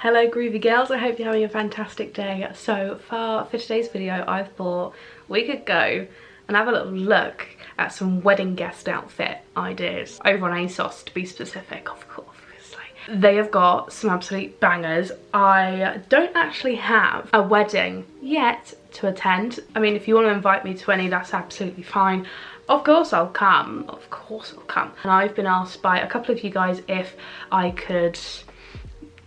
Hello groovy girls, I hope you're having a fantastic day. So for today's video I thought we could go and have a little look at some wedding guest outfit ideas over on ASOS, to be specific, of course. They have got some absolute bangers. I don't actually have a wedding yet to attend. I mean, if you want to invite me to any, that's absolutely fine. Of course I'll come, of course I'll come. And I've been asked by a couple of you guys if I could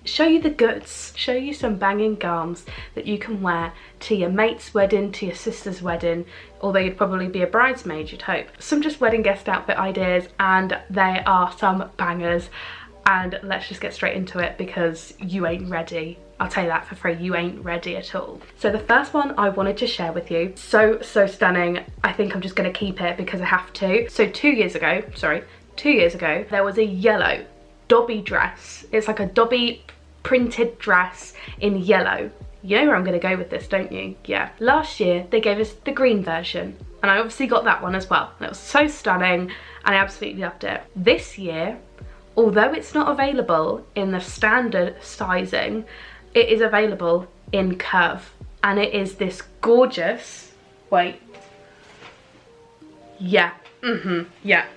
show you the goods, show you some banging gowns that you can wear to your mate's wedding, to your sister's wedding, although you'd probably be a bridesmaid, you'd hope. Some just wedding guest outfit ideas, and they are some bangers. And let's just get straight into it because you ain't ready. I'll tell you that for free, you ain't ready at all. So the first one I wanted to share with you, so stunning. I think I'm just gonna keep it because I have to. So 2 years ago, there was a yellow dobby dress. It's like a dobby printed dress in yellow. You know where I'm gonna go with this, don't you? Yeah. Last year, they gave us the green version, and I obviously got that one as well. And it was so stunning, and I absolutely loved it. This year, although it's not available in the standard sizing, it is available in curve. And it is this gorgeous, wait. Yeah,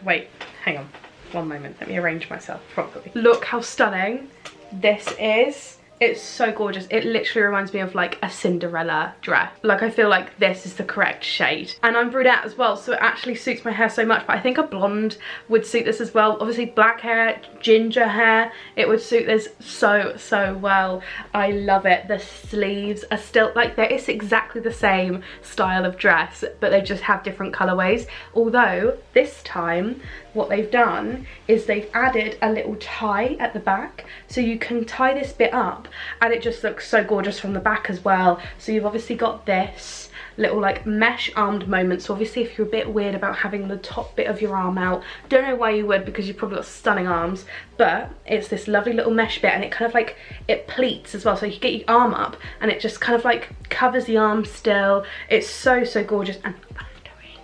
wait, hang on. One moment, let me arrange myself properly. Look how stunning this is. It's so gorgeous. It literally reminds me of like a Cinderella dress. Like, I feel like this is the correct shade. And I'm brunette as well, so it actually suits my hair so much, but I think a blonde would suit this as well. Obviously black hair, ginger hair, it would suit this so well. I love it. The sleeves are still, like, there is exactly the same style of dress, but they just have different colorways. Although this time, what they've done is they've added a little tie at the back, so you can tie this bit up and it just looks so gorgeous from the back as well. So you've obviously got this little like mesh armed moment. So obviously if you're a bit weird about having the top bit of your arm out, don't know why you would, because you've probably got stunning arms, but it's this lovely little mesh bit, and it kind of like, it pleats as well, so you get your arm up and it just kind of like covers the arm still. It's so gorgeous and flattering.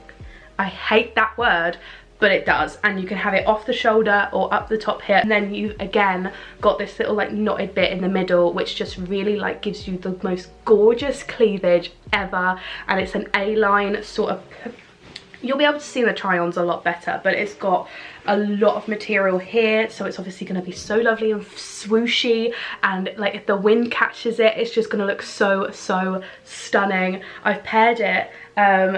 I hate that word, but it does. And you can have it off the shoulder or up the top here, and then you've again got this little like knotted bit in the middle, which just really like gives you the most gorgeous cleavage ever. And it's an A-line sort of, you'll be able to see the try-ons a lot better, but it's got a lot of material here, so it's obviously going to be so lovely and swooshy, and like if the wind catches it, it's just going to look so stunning. I've paired it,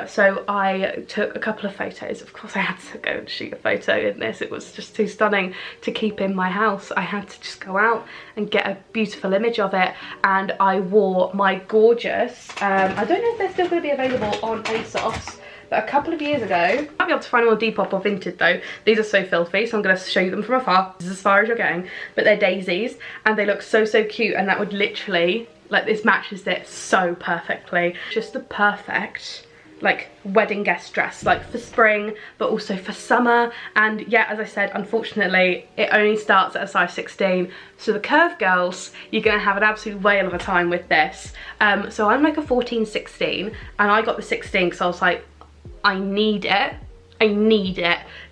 so I took a couple of photos. Of course I had to go and shoot a photo in this. It was just too stunning to keep in my house. I had to just go out and get a beautiful image of it, and I wore my gorgeous, I don't know if they're still going to be available on ASOS, but a couple of years ago, you might be able to find them on Depop or Vinted though. These are so filthy, so I'm going to show you them from afar. This is as far as you're getting. But they're daisies, and they look so cute, and that would literally, like, this matches it so perfectly. Just the perfect, like, wedding guest dress, like for spring, but also for summer. And yeah, as I said, unfortunately, it only starts at a size 16. So the curve girls, you're gonna have an absolute whale of a time with this. So I'm like a 14, 16, and I got the 16 because I was like, I need it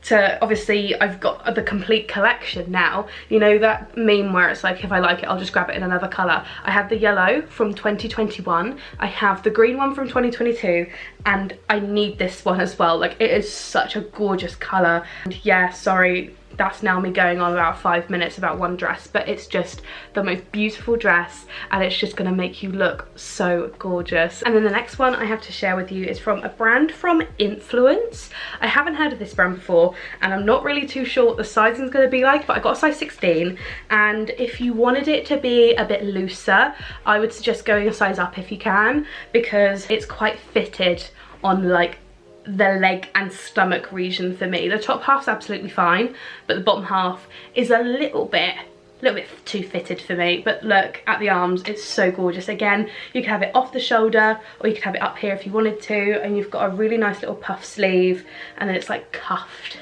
to, obviously I've got the complete collection now. You know that meme where it's like, if I like it, I'll just grab it in another colour. I have the yellow from 2021, I have the green one from 2022, and I need this one as well. Like, it is such a gorgeous colour. And yeah, sorry, that's now me going on about 5 minutes about one dress, but it's just the most beautiful dress, and it's just gonna make you look so gorgeous. And then the next one I have to share with you is from a brand from Influence. I haven't heard of this brand before, and I'm not really too sure what the sizing is gonna be like, but I got a size 16, and if you wanted it to be a bit looser, I would suggest going a size up if you can, because it's quite fitted on like the leg and stomach region for me. The top half's absolutely fine, but the bottom half is a little bit too fitted for me. But look at the arms, it's so gorgeous. Again, you can have it off the shoulder, or you could have it up here if you wanted to, and you've got a really nice little puff sleeve, and then it's like cuffed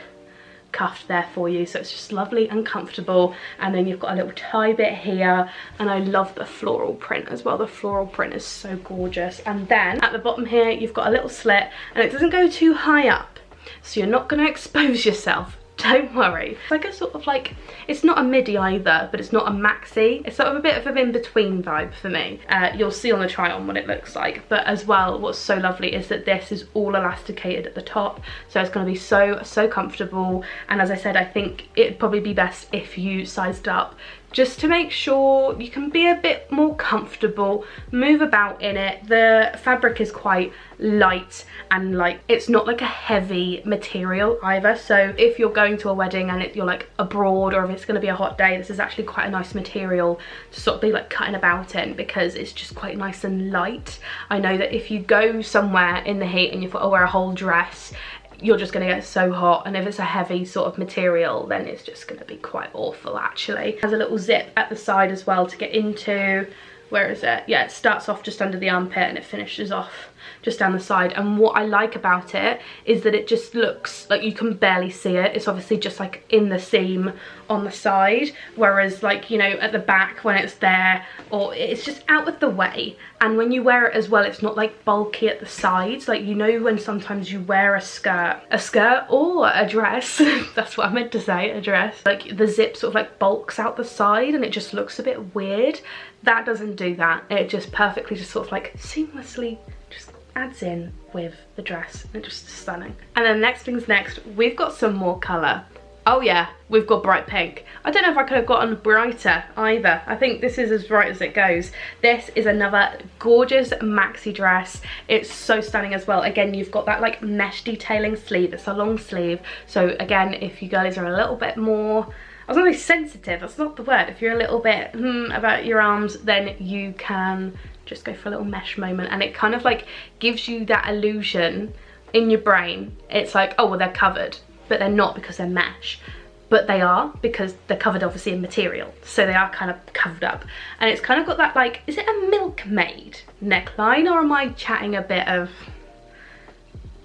there for you, so it's just lovely and comfortable. And then you've got a little tie bit here, and I love the floral print as well. The floral print is so gorgeous. And then at the bottom here, you've got a little slit, and it doesn't go too high up, so you're not going to expose yourself don't worry. It's like a sort of like, it's not a midi either, but it's not a maxi. It's sort of a bit of an in-between vibe for me. You'll see on the try on what it looks like. But as well, what's so lovely is that this is all elasticated at the top. So it's going to be so comfortable. And as I said, I think it'd probably be best if you sized up, just to make sure you can be a bit more comfortable, move about in it. The fabric is quite light and like, it's not like a heavy material either. So if you're going to a wedding and you're like abroad, or if it's going to be a hot day, this is actually quite a nice material to sort of be like cutting about in, because it's just quite nice and light. I know that if you go somewhere in the heat and you've got to wear a whole dress, you're just going to get so hot, and if it's a heavy sort of material, then it's just going to be quite awful actually. It has a little zip at the side as well to get into. Where is it? Yeah, it starts off just under the armpit and it finishes off just down the side. And what I like about it is that it just looks like you can barely see it. It's obviously just like in the seam on the side, whereas like, you know, at the back when it's there, or it's just out of the way. And when you wear it as well, it's not like bulky at the sides. Like, you know, when sometimes you wear a skirt or a dress, that's what I meant to say, a dress, like the zip sort of like bulks out the side and it just looks a bit weird. That doesn't do that. It just perfectly just sort of like seamlessly just adds in with the dress, and it's just stunning. And then next things next, we've got some more colour. Oh yeah, we've got bright pink. I don't know if I could have gotten brighter either. I think this is as bright as it goes. This is another gorgeous maxi dress. It's so stunning as well. Again, you've got that like mesh detailing sleeve. It's a long sleeve. So again, if you girlies are a little bit more, I was gonna say sensitive, that's not the word. If you're a little bit about your arms, then you can just go for a little mesh moment, and it kind of like gives you that illusion in your brain. It's like, oh well, they're covered, but they're not because they're mesh. But they are, because they're covered obviously in material, so they are kind of covered up. And it's kind of got that like, is it a milkmaid neckline, or am I chatting a bit of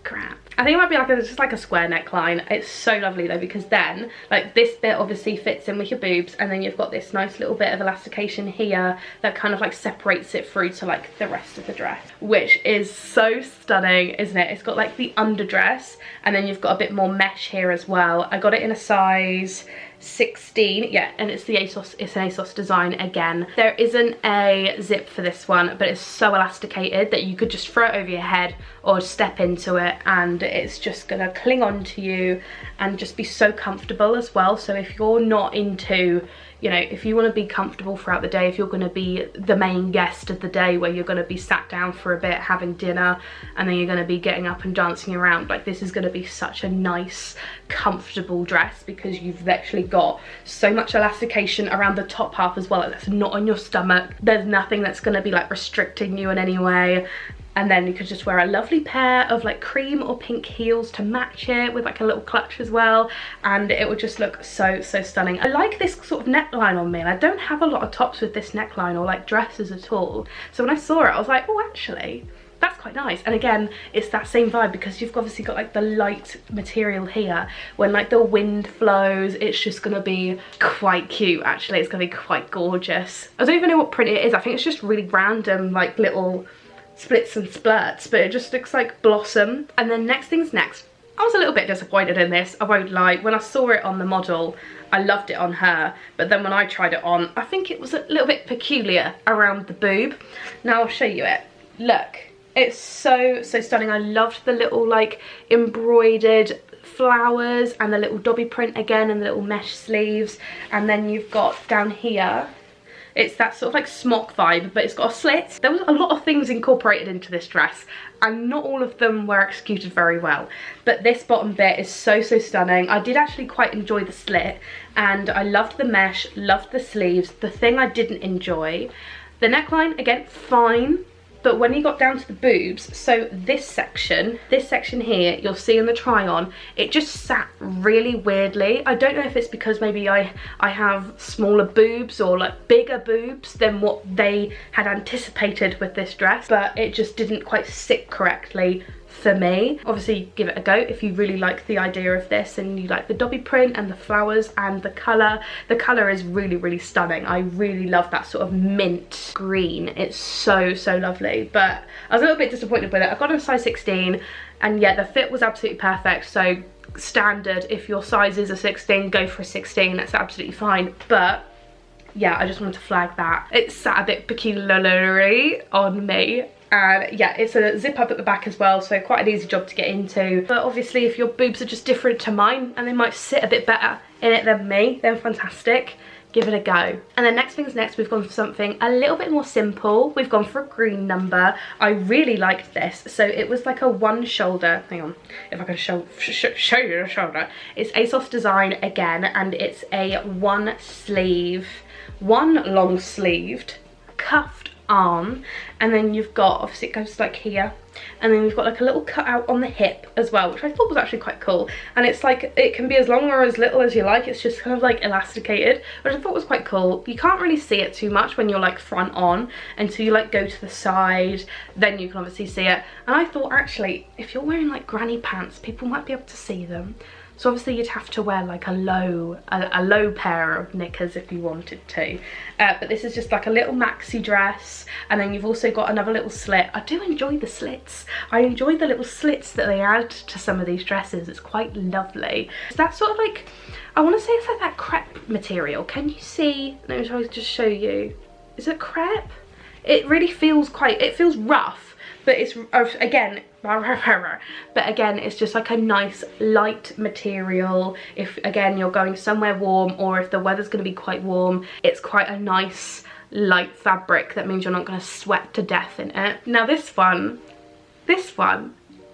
crap? I think it might be like just like a square neckline. It's so lovely though, because then like this bit obviously fits in with your boobs, and then you've got this nice little bit of elastication here that kind of like separates it through to like the rest of the dress, which is so stunning, isn't it? It's got like the underdress, and then you've got a bit more mesh here as well. I got it in a size 16, yeah, and it's the ASOS, it's an ASOS design again. There isn't a zip for this one, but it's so elasticated that you could just throw it over your head or step into it, and it's just gonna cling on to you and just be so comfortable as well. So if you're not into, you know, if you want to be comfortable throughout the day, if you're going to be the main guest of the day where you're going to be sat down for a bit having dinner, and then you're going to be getting up and dancing around, like this is going to be such a nice comfortable dress, because you've actually got so much elastication around the top half as well. That's not on your stomach. There's nothing that's going to be like restricting you in any way. And then you could just wear a lovely pair of like cream or pink heels to match it with like a little clutch as well, and it would just look so stunning. I like this sort of neckline on me, and I don't have a lot of tops with this neckline or like dresses at all. So when I saw it, I was like, oh actually that's quite nice. And again, it's that same vibe, because you've obviously got like the light material here. When like the wind flows, it's just gonna be quite cute actually. It's gonna be quite gorgeous. I don't even know what print it is. I think it's just really random like little splits and splurts, but it just looks like blossom. And then next things next, I was a little bit disappointed in this, I won't lie. When I saw it on the model, I loved it on her, but then when I tried it on, I think it was a little bit peculiar around the boob. Now I'll show you it. Look, it's so stunning. I loved the little like embroidered flowers and the little dobby print again, and the little mesh sleeves. And then you've got down here, it's that sort of like smock vibe, but it's got a slit. There was a lot of things incorporated into this dress, and not all of them were executed very well. But this bottom bit is so stunning. I did actually quite enjoy the slit, and I loved the mesh, loved the sleeves. The thing I didn't enjoy, the neckline, again, fine. But when you got down to the boobs, so this section here, you'll see in the try on, it just sat really weirdly. I don't know if it's because maybe I have smaller boobs or like bigger boobs than what they had anticipated with this dress, but it just didn't quite sit correctly for me. Obviously give it a go if you really like the idea of this and you like the dobby print and the flowers and the colour. The colour is really stunning. I really love that sort of mint green. It's so lovely, but I was a little bit disappointed with it. I got it in size 16, and yeah, the fit was absolutely perfect. So standard. If your size is a 16, go for a 16, that's absolutely fine. But yeah, I just wanted to flag that. It sat a bit peculiarly on me. And yeah, it's a zip up at the back as well, so quite an easy job to get into. But obviously if your boobs are just different to mine and they might sit a bit better in it than me, then fantastic, give it a go. And then next things next, we've gone for something a little bit more simple. We've gone for a green number. I really liked this. So it was like a one shoulder, hang on, if I can show you the shoulder. It's ASOS design again, and it's a one long sleeved cuffed arm, and then you've got, obviously it goes like here, and then we've got like a little cutout on the hip as well, which I thought was actually quite cool. And it's like, it can be as long or as little as you like, it's just kind of like elasticated, which I thought was quite cool. You can't really see it too much when you're like front on, until you like go to the side, then you can obviously see it. And I thought, actually, if you're wearing like granny pants, people might be able to see them. So obviously you'd have to wear like a low pair of knickers if you wanted to. But this is just like a little maxi dress, and then you've also got another little slit. I do enjoy the slits. I enjoy the little slits that they add to some of these dresses. It's quite lovely. It's that sort of like, I want to say it's like that crepe material. Can you see? Let me try to just show you. Is it crepe? It really feels quite, it feels rough, but it's, again, it's just like a nice light material. If again you're going somewhere warm, or if the weather's going to be quite warm, it's quite a nice light fabric. That means you're not going to sweat to death in it. Now this one,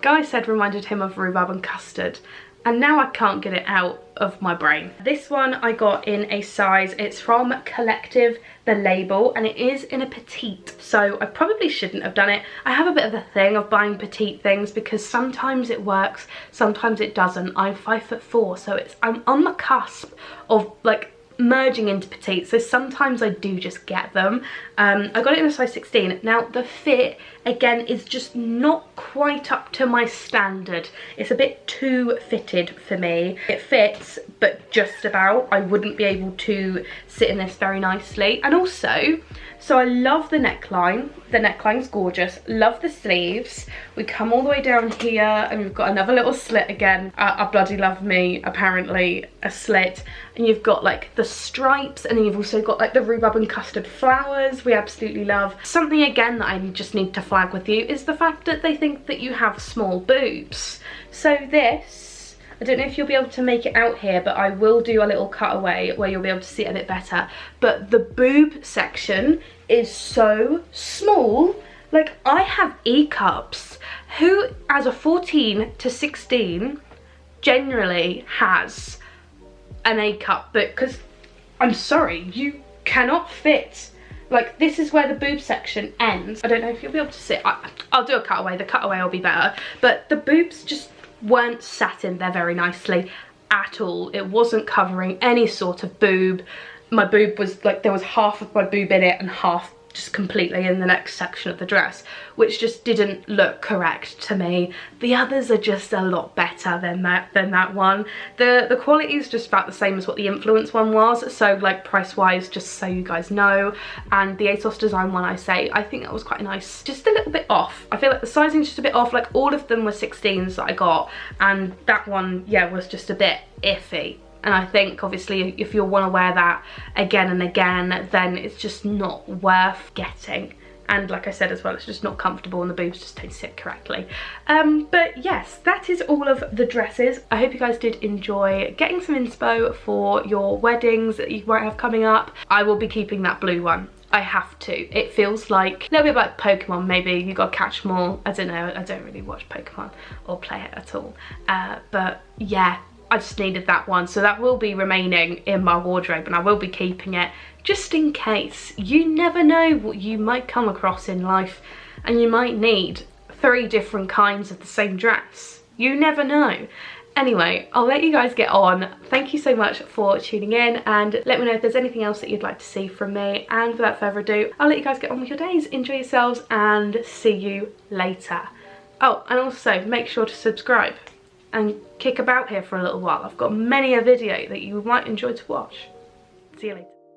Guy said reminded him of Rhubarb and Custard, and now I can't get it out of my brain. This one I got in a size, it's from Collective, the label, and it is in a petite, so I probably shouldn't have done it. I have a bit of a thing of buying petite things because sometimes it works, sometimes it doesn't. I'm 5'4", so I'm on the cusp of like merging into petite, so sometimes I do just get them. I got it in a size 16. Now the fit again is just not quite up to my standard. It's a bit too fitted for me. It fits, but just about. I wouldn't be able to sit in this very nicely. And also, so I love the neckline. The neckline's gorgeous. Love the sleeves. We come all the way down here, and we've got another little slit again. I bloody love me, apparently, a slit. And you've got like the stripes, and then you've also got like the Rhubarb and Custard flowers. We absolutely love. Something again that I just need to flag with you is the fact that they think that you have small boobs. So this, I don't know if you'll be able to make it out here, but I will do a little cutaway where you'll be able to see it a bit better. But the boob section is so small. Like, I have E cups. Who, as a 14 to 16, generally has an A cup? But because, I'm sorry, you cannot fit. Like, this is where the boob section ends. I don't know if you'll be able to see it. I'll do a cutaway. The cutaway will be better. But the boobs just weren't sat in there very nicely at all. It wasn't covering any sort of boob. My boob was like, there was half of my boob in it and half just completely in the next section of the dress, which just didn't look correct to me. The others are just a lot better than that one. The quality is just about the same as what the Influence one was, so like price wise, just so you guys know. And the ASOS design one, I think that was quite nice, just a little bit off. I feel like the sizing's just a bit off. Like, all of them were 16s that I got, and that one, yeah, was just a bit iffy. And I think obviously if you want to wear that again and again, then it's just not worth getting. And like I said as well, it's just not comfortable and the boobs just don't sit correctly. But yes, that is all of the dresses. I hope you guys did enjoy getting some inspo for your weddings that you might have coming up. I will be keeping that blue one. I have to. It feels like a little bit like Pokemon, maybe. You gotta catch them all. I don't know. I don't really watch Pokemon or play it at all. But yeah, I just needed that one, so that will be remaining in my wardrobe, and I will be keeping it just in case. You never know what you might come across in life, and you might need 3 different kinds of the same dress. You never know. Anyway, I'll let you guys get on. Thank you so much for tuning in, and let me know if there's anything else that you'd like to see from me. And without further ado, I'll let you guys get on with your days. Enjoy yourselves, and see you later. Oh, and also make sure to subscribe and kick about here for a little while. I've got many a video that you might enjoy to watch. See you later.